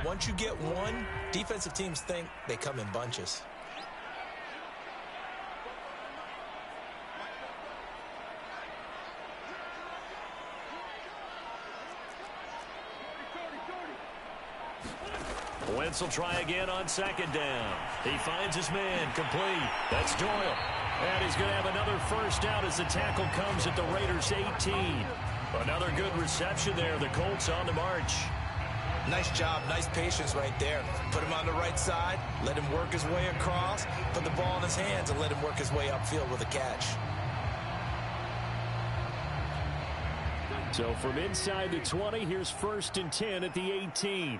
once you get one, defensive teams think they come in bunches. Wentz will try again on second down. He finds his man, complete. That's Doyle. And he's going to have another first down as the tackle comes at the Raiders' 18. Another good reception there. The Colts on the march. Nice job, nice patience right there. Put him on the right side, let him work his way across, put the ball in his hands, and let him work his way upfield with a catch. So from inside the 20, here's 1st and 10 at the 18.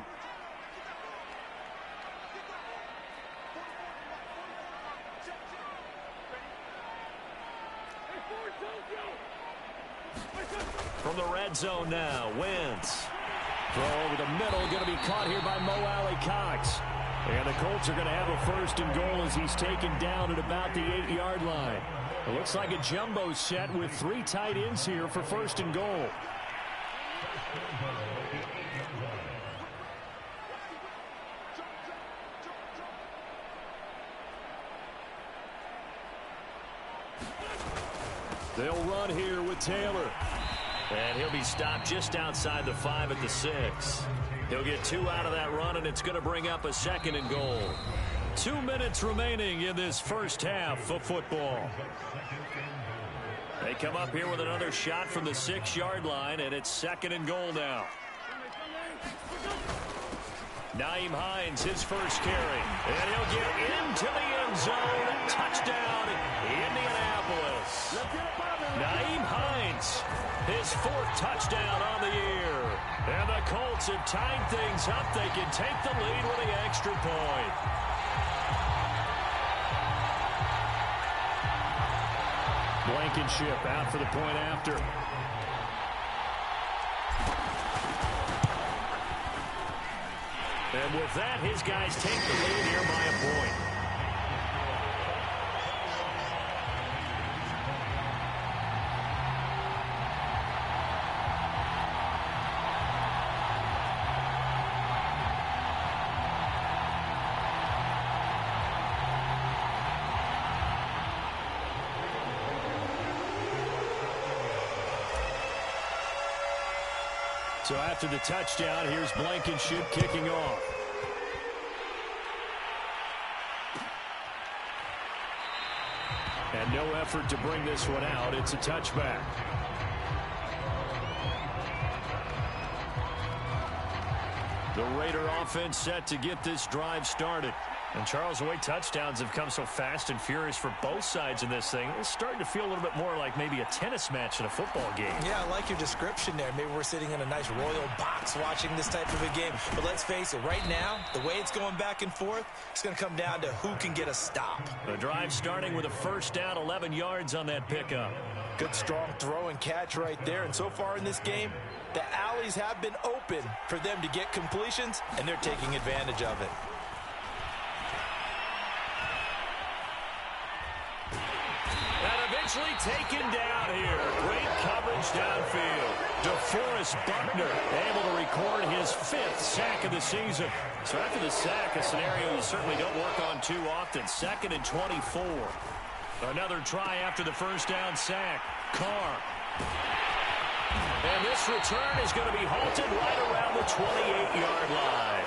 From the red zone now, Wentz. Throw over the middle, going to be caught here by Mo Alley-Cox. And the Colts are going to have a 1st and goal as he's taken down at about the 8-yard line. It looks like a jumbo set with 3 tight ends here for 1st and goal. They'll run here with Taylor. And he'll be stopped just outside the 5 at the 6. He'll get 2 out of that run, and it's going to bring up a 2nd and goal. 2 minutes remaining in this first half of football. They come up here with another shot from the 6-yard line, and it's 2nd and goal now. Nyheim Hines, his first carry. And he'll get into the end zone. Touchdown, Indianapolis. Nyheim Hines, his 4th touchdown on the year. And the Colts have tied things up. They can take the lead with the extra point. Blankenship out for the point after. And with that, his guys take the lead here by a point. So after the touchdown, here's Blankenship kicking off. And no effort to bring this one out. It's a touchback. The Raider offense set to get this drive started. And Charles, the way touchdowns have come so fast and furious for both sides in this thing, it's starting to feel a little bit more like maybe a tennis match in a football game. Yeah, I like your description there. Maybe we're sitting in a nice royal box watching this type of a game. But let's face it, right now, the way it's going back and forth, it's going to come down to who can get a stop. The drive starting with a first down, 11 yards on that pickup. Good strong throw and catch right there. And so far in this game, the alleys have been open for them to get completions, and they're taking advantage of it. Taken down here. Great coverage downfield. DeForest Buckner able to record his 5th sack of the season. So after the sack, a scenario you certainly don't work on too often. 2nd and 24. Another try after the first down sack. Carr. And this return is going to be halted right around the 28-yard line.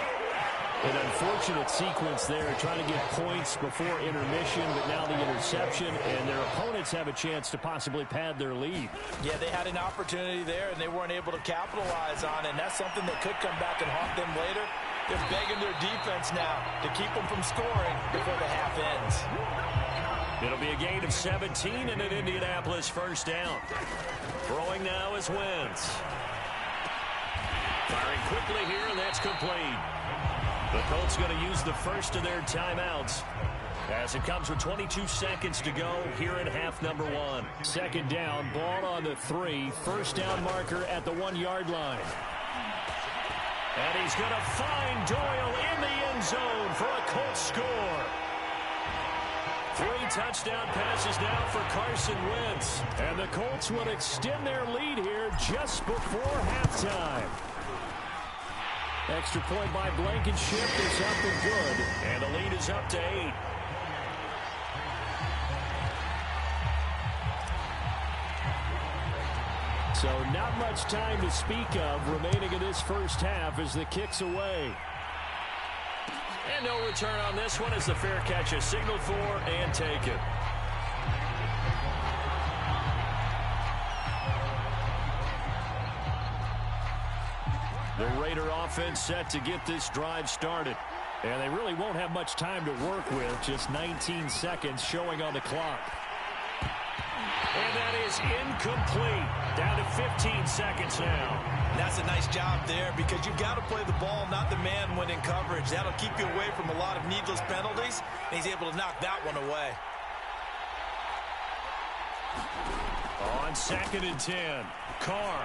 An unfortunate sequence there, trying to get points before intermission, but now the interception, and their opponents have a chance to possibly pad their lead. Yeah, they had an opportunity there, and they weren't able to capitalize on it, and that's something that could come back and haunt them later. They're begging their defense now to keep them from scoring before the half ends. It'll be a gain of 17 and an Indianapolis first down. Throwing now is Wentz. Firing quickly here, and that's complete. The Colts going to use the first of their timeouts as it comes with 22 seconds to go here in half number 1. 2nd down, ball on the 3. First down marker at the 1-yard line. And he's going to find Doyle in the end zone for a Colts score. 3 touchdown passes now for Carson Wentz. And the Colts will extend their lead here just before halftime. Extra point by Blankenship is up and good. And the lead is up to 8. So not much time to speak of remaining in this first half as the kick's away. And no return on this one as the fair catch is signaled for and taken. The Raider offense set to get this drive started. And they really won't have much time to work with. Just 19 seconds showing on the clock. And that is incomplete. Down to 15 seconds now. That's a nice job there because you've got to play the ball, not the man when in coverage. That'll keep you away from a lot of needless penalties. And he's able to knock that one away. On 2nd and 10, Carr.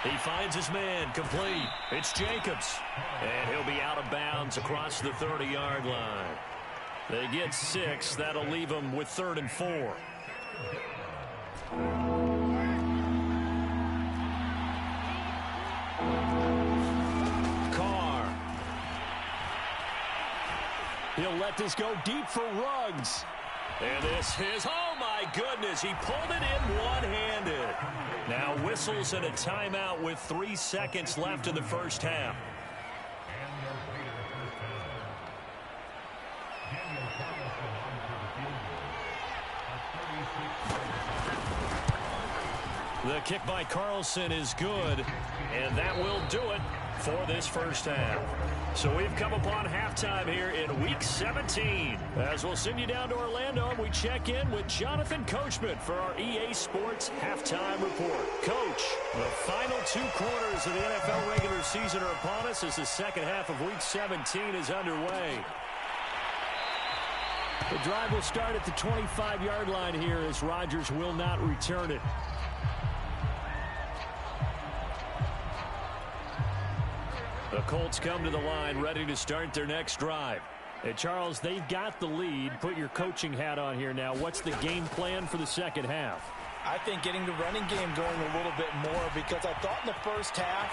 He finds his man, complete. It's Jacobs. And he'll be out of bounds across the 30-yard line. They get 6. That'll leave them with 3rd and 4. Carr. He'll let this go deep for Ruggs. And this is, oh my goodness, he pulled it in one-handed. Now whistles and a timeout with 3 seconds left in the first half. The kick by Carlson is good, and that will do it for this first half. So we've come upon halftime here in Week 17. As we'll send you down to Orlando, and we check in with Jonathan Coachman for our EA Sports Halftime Report. Coach, the final 2 quarters of the NFL regular season are upon us as the second half of Week 17 is underway. The drive will start at the 25-yard line here as Rodgers will not return it. The Colts come to the line ready to start their next drive. Hey, Charles, they've got the lead. Put your coaching hat on here now. What's the game plan for the second half? I think getting the running game going a little bit more because I thought in the first half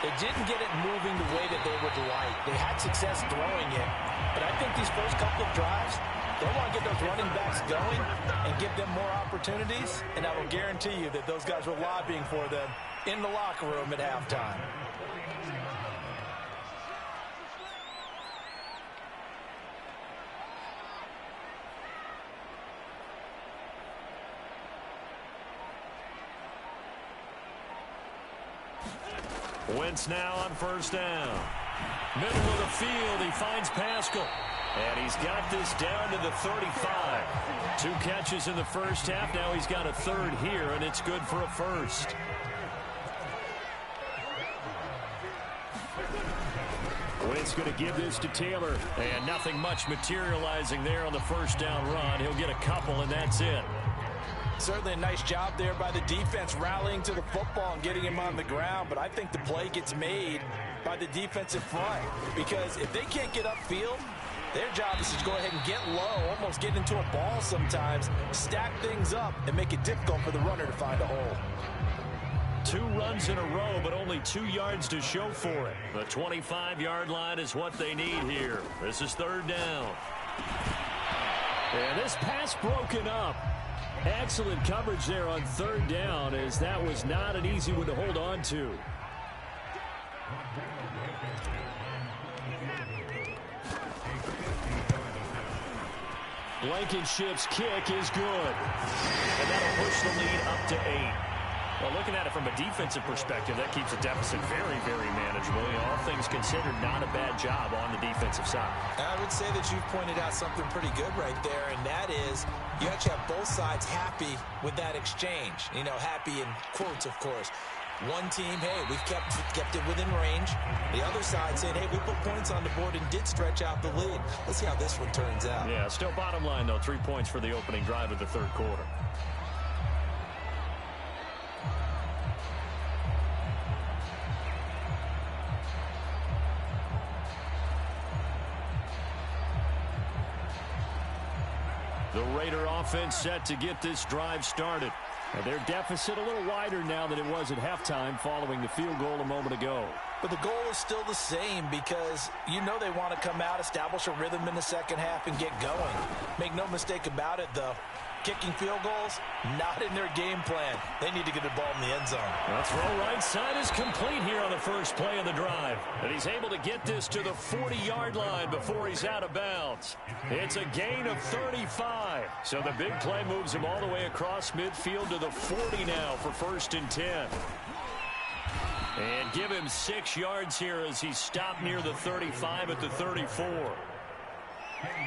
they didn't get it moving the way that they would like. They had success throwing it, but I think these first couple of drives, they want to get those running backs going and give them more opportunities, and I will guarantee you that those guys were lobbying for them in the locker room at halftime. Wentz now on first down. Middle of the field, he finds Pascal. And he's got this down to the 35. 2 catches in the first half. Now he's got a 3rd here, and it's good for a 1st. Wentz going to give this to Taylor. And nothing much materializing there on the first down run. He'll get a couple, and that's it. Certainly a nice job there by the defense rallying to the football and getting him on the ground, but I think the play gets made by the defensive front because if they can't get upfield, their job is to go ahead and get low, almost get into a ball sometimes, stack things up, and make it difficult for the runner to find a hole. 2 runs in a row, but only 2 yards to show for it. The 25-yard line is what they need here. This is 3rd down. And this pass broken up. Excellent coverage there on 3rd down, as that was not an easy one to hold on to. Blankenship's kick is good. And that'll push the lead up to 8. Well, looking at it from a defensive perspective, that keeps the deficit very, very manageable. You know, all things considered, not a bad job on the defensive side. I would say that you've pointed out something pretty good right there, and that is you actually have both sides happy with that exchange. You know, happy in quotes, of course. One team, hey, we've kept it within range. The other side saying, hey, we put points on the board and did stretch out the lead. Let's see how this one turns out. Yeah, still bottom line, though, 3 points for the opening drive of the 3rd quarter. The Raider offense set to get this drive started. And their deficit a little wider now than it was at halftime following the field goal a moment ago. But the goal is still the same because you know they want to come out, establish a rhythm in the second half, and get going. Make no mistake about it, though. Kicking field goals, not in their game plan. They need to get the ball in the end zone. The throw right side is complete here on the first play of the drive. And he's able to get this to the 40-yard line before he's out of bounds. It's a gain of 35. So the big play moves him all the way across midfield to the 40 now for 1st and 10. And give him 6 yards here as he's stopped near the 35 at the 34.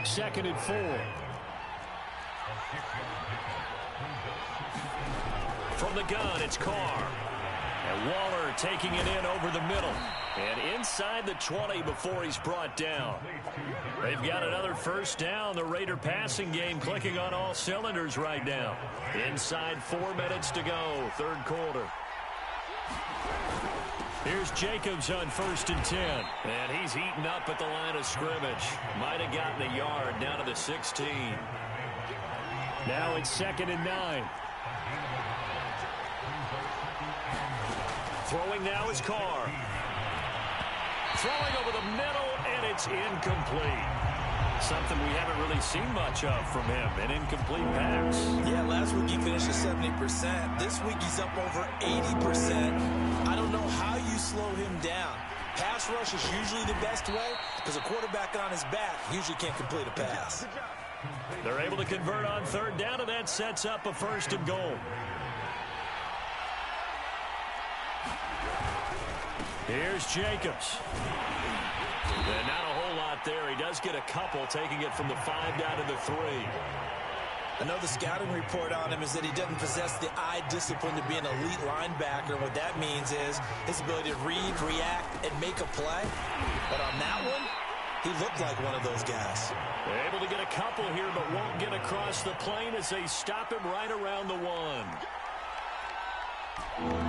2nd and 4. From the gun, it's Carr. And Waller taking it in over the middle. And inside the 20 before he's brought down. They've got another first down. The Raider passing game clicking on all cylinders right now. Inside 4 minutes to go, 3rd quarter. Here's Jacobs on 1st and 10. And he's heating up at the line of scrimmage. Might have gotten a yard down to the 16. Now it's 2nd and 9. Throwing now is Carr. Throwing over the middle, and it's incomplete. Something we haven't really seen much of from him, an incomplete pass. Yeah, last week he finished at 70%. This week he's up over 80%. I don't know how you slow him down. Pass rush is usually the best way because a quarterback on his back usually can't complete a pass. They're able to convert on 3rd down, and that sets up a 1st and goal. Here's Jacobs. And not a whole lot there. He does get a couple, taking it from the 5 down to the 3. I know the scouting report on him is that he doesn't possess the eye discipline to be an elite linebacker. What that means is his ability to read, react, and make a play. But on that one, he looked like one of those guys. They're able to get a couple here, but won't get across the plane as they stop him right around the 1.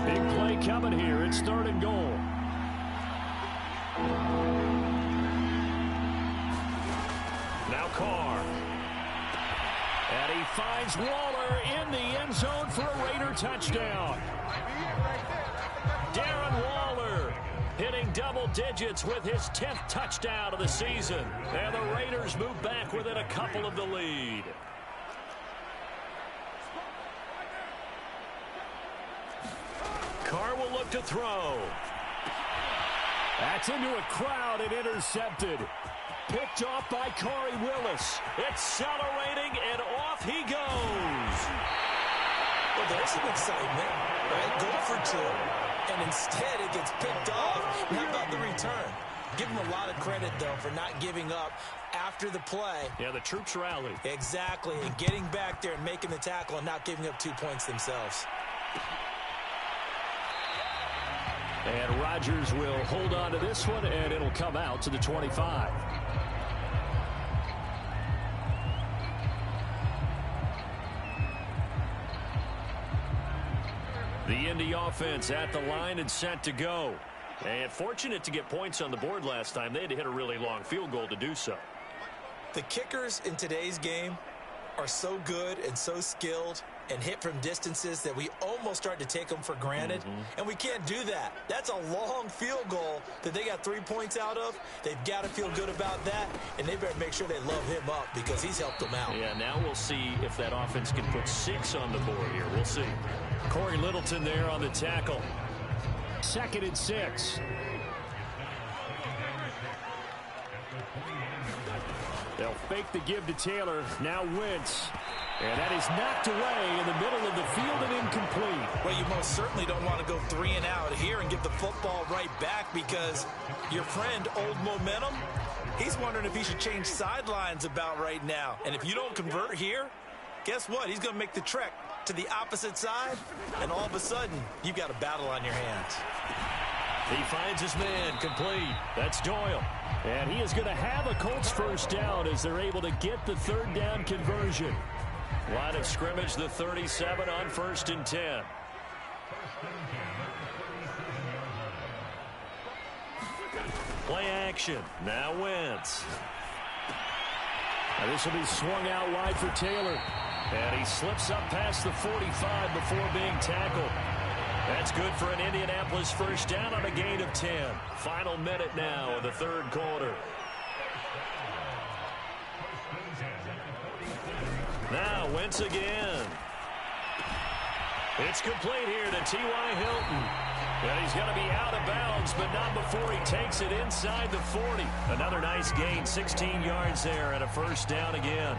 Big play coming here. It's 3rd and goal. Now Carr. And he finds Waller in the end zone for a Raider touchdown. Darren Waller hitting double digits with his 10th touchdown of the season. And the Raiders move back within a couple of the lead. Carr will look to throw. That's into a crowd and intercepted. Picked off by Corey Willis. Accelerating, and off he goes. Well, there's some excitement, right? Go for 2, and instead it gets picked off. And how about the return? Give him a lot of credit, though, for not giving up after the play. Yeah, the troops rallied. Exactly, and getting back there and making the tackle and not giving up 2 points themselves. And Rodgers will hold on to this one, and it'll come out to the 25. The Indy offense at the line and set to go. And fortunate to get points on the board last time. They had to hit a really long field goal to do so. The kickers in today's game are so good and so skilled and hit from distances that we almost start to take them for granted. And we can't do that. That's a long field goal that they got 3 points out of. They've got to feel good about that, and they better make sure they love him up because he's helped them out. Yeah, now we'll see if that offense can put 6 on the board here. We'll see. Corey Littleton there on the tackle. 2nd and 6. They'll fake the give to Taylor. Now Wentz. And that is knocked away in the middle of the field and incomplete. Well, you most certainly don't want to go 3 and out here and get the football right back because your friend, Old Momentum, he's wondering if he should change sidelines about right now. And if you don't convert here, guess what? He's going to make the trek to the opposite side, and all of a sudden, you've got a battle on your hands. He finds his man complete. That's Doyle. And he is going to have a Colts first down as they're able to get the 3rd down conversion. Line of scrimmage, the 37 on 1st and 10. Play action. Now Wentz. Now this will be swung out wide for Taylor. And he slips up past the 45 before being tackled. That's good for an Indianapolis first down on a gain of 10. Final minute now of the third quarter. Now Wentz again. It's complete here to T.Y. Hilton. And he's going to be out of bounds, but not before he takes it inside the 40. Another nice gain, 16 yards there, and a first down again.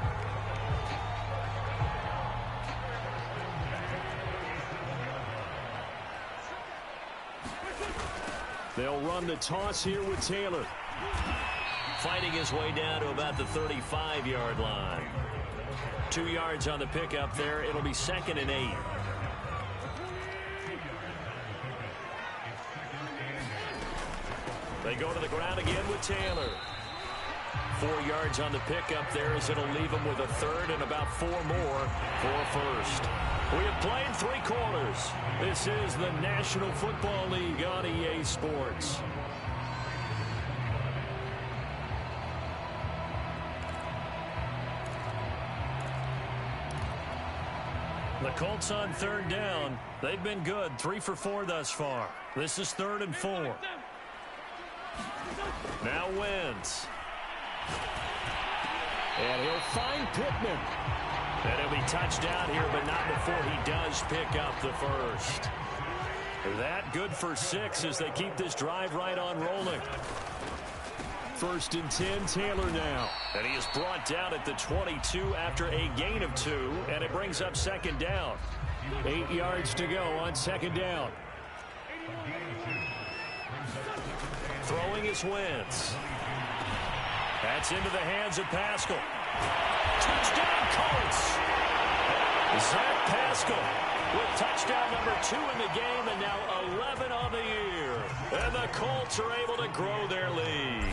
They'll run the toss here with Taylor. Fighting his way down to about the 35-yard line. 2 yards on the pickup there. It'll be 2nd and 8. They go to the ground again with Taylor. 4 yards on the pickup there as it'll leave him with a third and about 4 more for a first. We have played 3 quarters. This is the National Football League on EA Sports. The Colts on third down. They've been good, 3 for 4 thus far. This is 3rd and 4. Now Wentz. And he'll find Pittman. And he'll be touched down here, but not before he does pick up the first. That good for 6 as they keep this drive right on rolling. 1st and 10, Taylor now. And he is brought down at the 22 after a gain of 2, and it brings up 2nd down. 8 yards to go on 2nd down. Throwing is Wentz. That's into the hands of Pascal. Touchdown, Colts! Zach Pascal with touchdown number 2 in the game and now 11 on the year. And the Colts are able to grow their lead.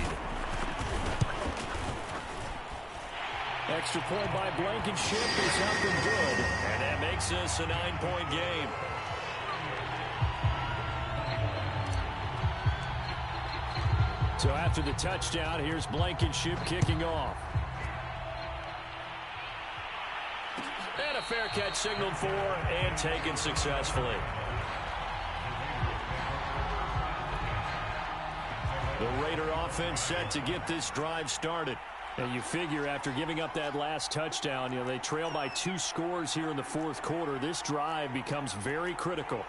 Extra point by Blankenship is up and good. And that makes this a 9-point game. So after the touchdown, here's Blankenship kicking off. And a fair catch signaled for and taken successfully. The Raider offense set to get this drive started. And you figure after giving up that last touchdown, they trail by 2 scores here in the 4th quarter. This drive becomes very critical.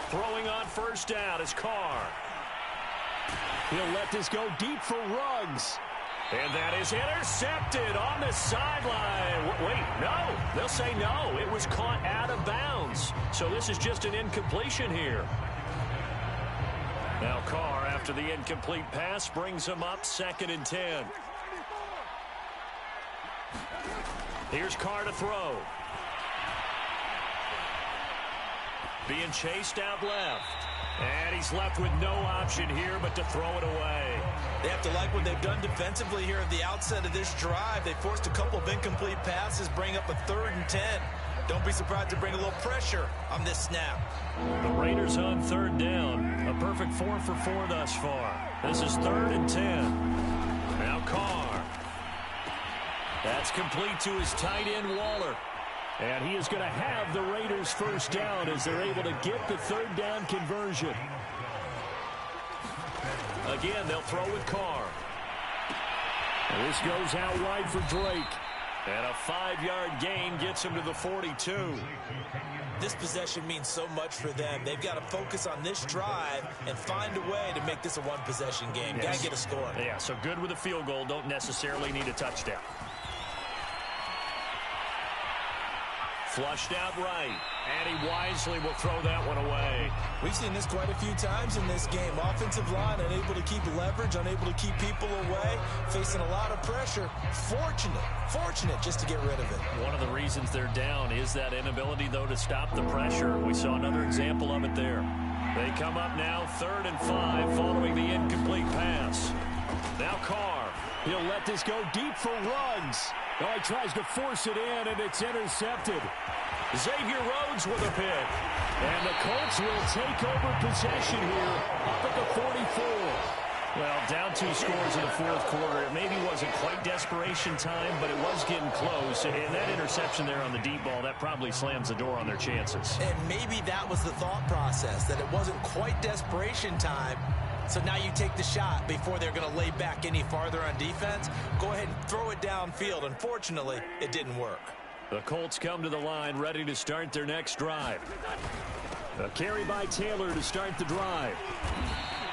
Throwing on first down is Carr. He'll let this go deep for Ruggs. And that is intercepted on the sideline. Wait, no. They'll say no. It was caught out of bounds. So this is just an incompletion here. Now Carr, after the incomplete pass, brings him up 2nd and 10. Here's Carr to throw. Being chased out left. And he's left with no option here but to throw it away. They have to like what they've done defensively here at the outset of this drive. They forced a couple of incomplete passes, bring up a 3rd and 10. Don't be surprised to bring a little pressure on this snap. The Raiders on 3rd down. A perfect 4 for 4 thus far. This is 3rd and 10. Now Carr. That's complete to his tight end, Waller. And he is going to have the Raiders first down as they're able to get the 3rd down conversion. Again, they'll throw with Carr. And this goes out wide for Drake. And a 5-yard gain gets him to the 42. This possession means so much for them. They've got to focus on this drive and find a way to make this a one-possession game. Yes. Got to get a score. Yeah, so good with a field goal. Don't necessarily need a touchdown. Flushed out right. And he wisely will throw that one away. We've seen this quite a few times in this game. Offensive line unable to keep leverage, unable to keep people away, facing a lot of pressure. Fortunate just to get rid of it. One of the reasons they're down is that inability, though, to stop the pressure. We saw another example of it there. They come up now 3rd and 5 following the incomplete pass. Now Carr. He'll let this go deep for Ruggs. Oh, he tries to force it in, and it's intercepted. Xavier Rhodes with a pick. And the Colts will take over possession here up at the 44. Well, down 2 scores in the fourth quarter. It maybe wasn't quite desperation time, but it was getting close. And that interception there on the deep ball, that probably slams the door on their chances. And maybe that was the thought process, that it wasn't quite desperation time. So now you take the shot before they're going to lay back any farther on defense. Go ahead and throw it downfield. Unfortunately, it didn't work. The Colts come to the line ready to start their next drive. A carry by Taylor to start the drive.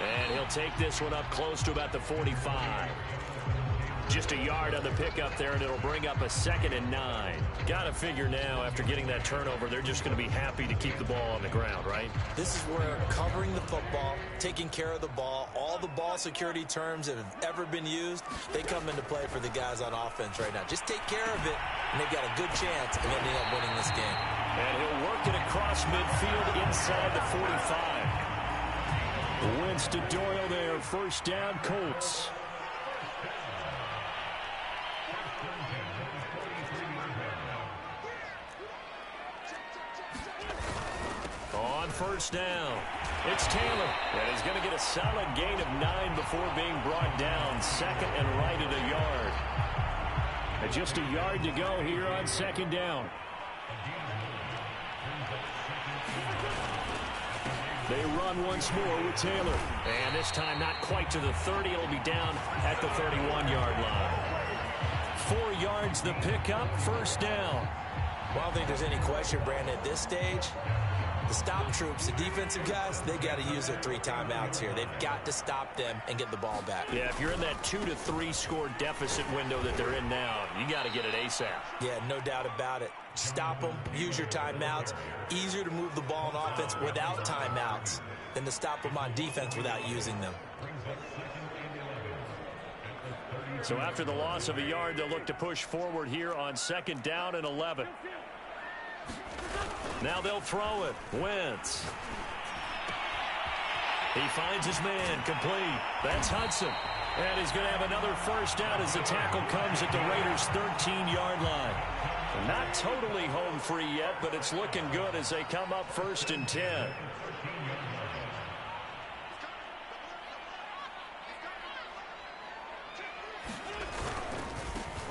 And he'll take this one up close to about the 45. Just a yard on the pickup there, and it'll bring up a 2nd and 9. Got to figure now, after getting that turnover, they're just going to be happy to keep the ball on the ground, right? This is where covering the football, taking care of the ball, all the ball security terms that have ever been used, they come into play for the guys on offense right now. Just take care of it, and they've got a good chance of ending up winning this game. And he'll work it across midfield inside the 45. Wentz to Doyle there, first down, Colts. On first down, it's Taylor. And he's going to get a solid gain of 9 before being brought down. 2nd and right at a yard. And just a yard to go here on 2nd down. They run once more with Taylor. And this time not quite to the 30. It'll be down at the 31-yard line. 4 yards the pickup, first down. Well, I don't think there's any question, Brandon, at this stage. The stop troops, the defensive guys, they got to use their 3 timeouts here. They've got to stop them and get the ball back. Yeah, if you're in that 2 to 3 score deficit window that they're in now, you got to get it ASAP. Yeah, no doubt about it. Stop them, use your timeouts. Easier to move the ball on offense without timeouts than to stop them on defense without using them. So after the loss of a yard, they'll look to push forward here on 2nd down and 11. Now they'll throw it. Wentz. He finds his man, complete. That's Hudson. And he's going to have another first down as the tackle comes at the Raiders' 13-yard line. Not totally home free yet, but it's looking good as they come up 1st and 10.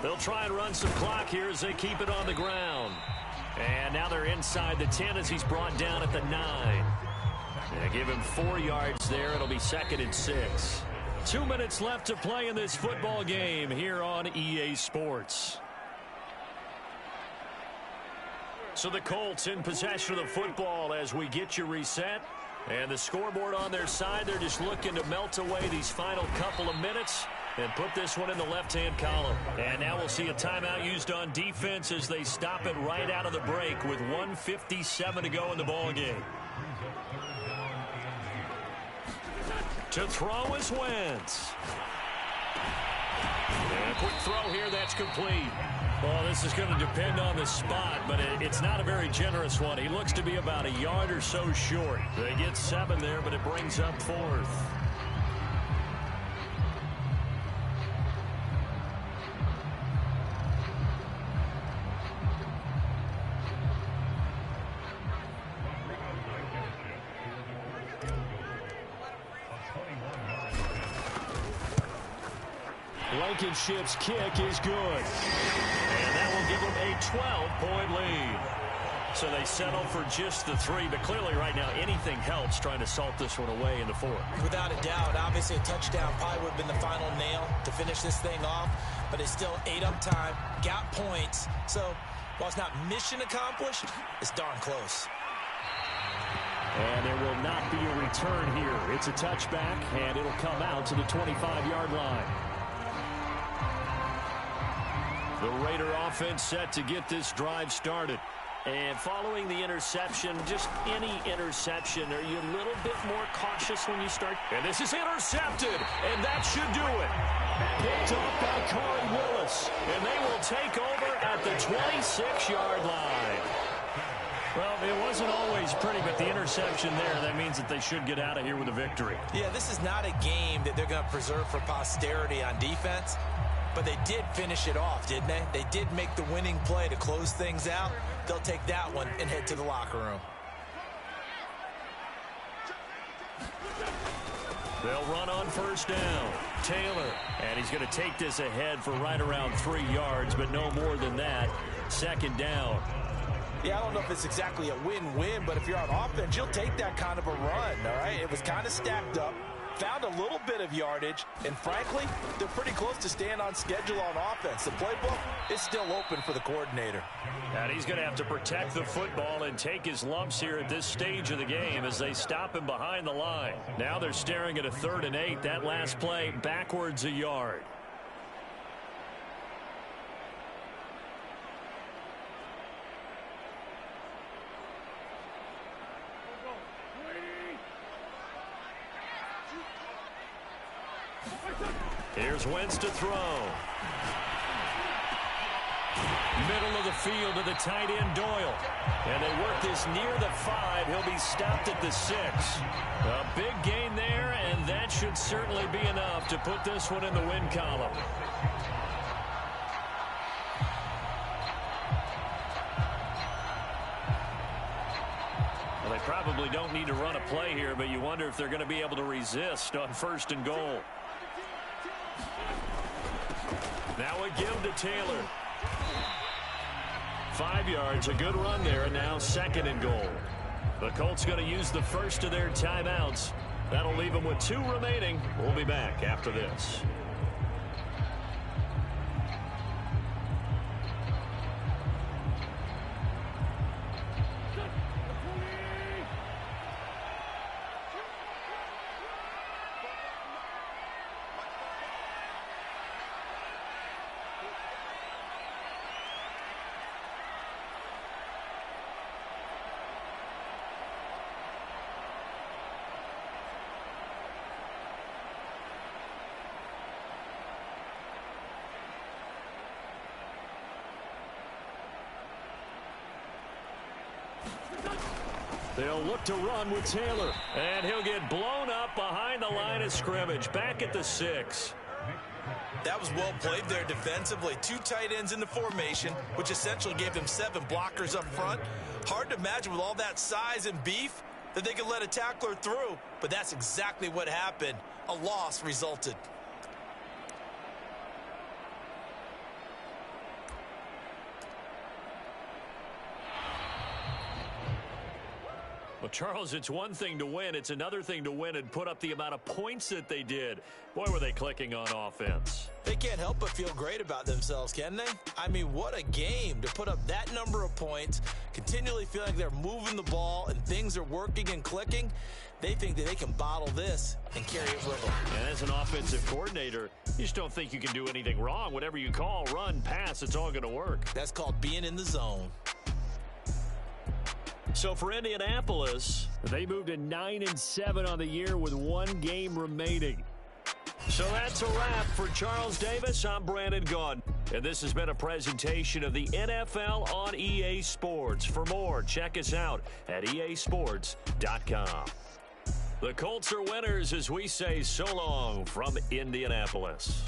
They'll try and run some clock here as they keep it on the ground. And now they're inside the 10 as he's brought down at the 9. They give him 4 yards there. It'll be 2nd and 6. 2 minutes left to play in this football game here on EA Sports. So the Colts in possession of the football as we get you reset. And the scoreboard on their side, they're just looking to melt away these final couple of minutes and put this one in the left-hand column. And now we'll see a timeout used on defense as they stop it right out of the break with 1:57 to go in the ballgame. To throw is Wentz. And a quick throw here, that's complete. Well, this is going to depend on the spot, but it's not a very generous one. He looks to be about a yard or so short. They get 7 there, but it brings up 4th. Blankenship's kick is good. And that will give them a 12-point lead. So they settle for just the 3, but clearly right now anything helps trying to salt this one away in the 4th. Without a doubt, obviously a touchdown probably would have been the final nail to finish this thing off, but it's still 8 up time, got points. So while it's not mission accomplished, it's darn close. And there will not be a return here. It's a touchback, and it'll come out to the 25-yard line. The Raider offense set to get this drive started. And following the interception, just any interception, are you a little bit more cautious when you start? And this is intercepted, and that should do it. Picked off by Corey Willis, and they will take over at the 26-yard line. Well, it wasn't always pretty, but the interception there, that means that they should get out of here with a victory. Yeah, this is not a game that they're going to preserve for posterity on defense. But they did finish it off, didn't they? They did make the winning play to close things out. They'll take that one and head to the locker room. They'll run on first down. Taylor, and he's going to take this ahead for right around 3 yards, but no more than that. Second down. Yeah, I don't know if it's exactly a win-win, but if you're on offense, you'll take that kind of a run, all right? It was kind of stacked up, found a little bit of yardage, and frankly, they're pretty close to staying on schedule on offense. The playbook is still open for the coordinator. And he's going to have to protect the football and take his lumps here at this stage of the game as they stop him behind the line. Now they're staring at a 3rd and 8. That last play backwards a yard. Here's Wentz to throw. Middle of the field to the tight end, Doyle. And they work this near the 5. He'll be stopped at the 6. A big gain there, and that should certainly be enough to put this one in the win column. Well, they probably don't need to run a play here, but you wonder if they're going to be able to resist on 1st and goal. Now a give to Taylor. 5 yards, a good run there, and now 2nd and goal. The Colts going to use the first of their timeouts. That'll leave them with 2 remaining. We'll be back after this. They'll look to run with Taylor. And he'll get blown up behind the line of scrimmage. Back at the 6. That was well played there defensively. 2 tight ends in the formation, which essentially gave them 7 blockers up front. Hard to imagine with all that size and beef that they could let a tackler through. But that's exactly what happened. A loss resulted. Well, Charles, it's one thing to win. It's another thing to win and put up the amount of points that they did. Boy, were they clicking on offense. They can't help but feel great about themselves, can they? I mean, what a game to put up that number of points, continually feeling like they're moving the ball and things are working and clicking. They think that they can bottle this and carry it with them. And as an offensive coordinator, you just don't think you can do anything wrong. Whatever you call, run, pass, it's all going to work. That's called being in the zone. So for Indianapolis, they moved to 9-7 on the year with 1 game remaining. So that's a wrap for Charles Davis. I'm Brandon Gaudin. And this has been a presentation of the NFL on EA Sports. For more, check us out at easports.com. The Colts are winners as we say so long from Indianapolis.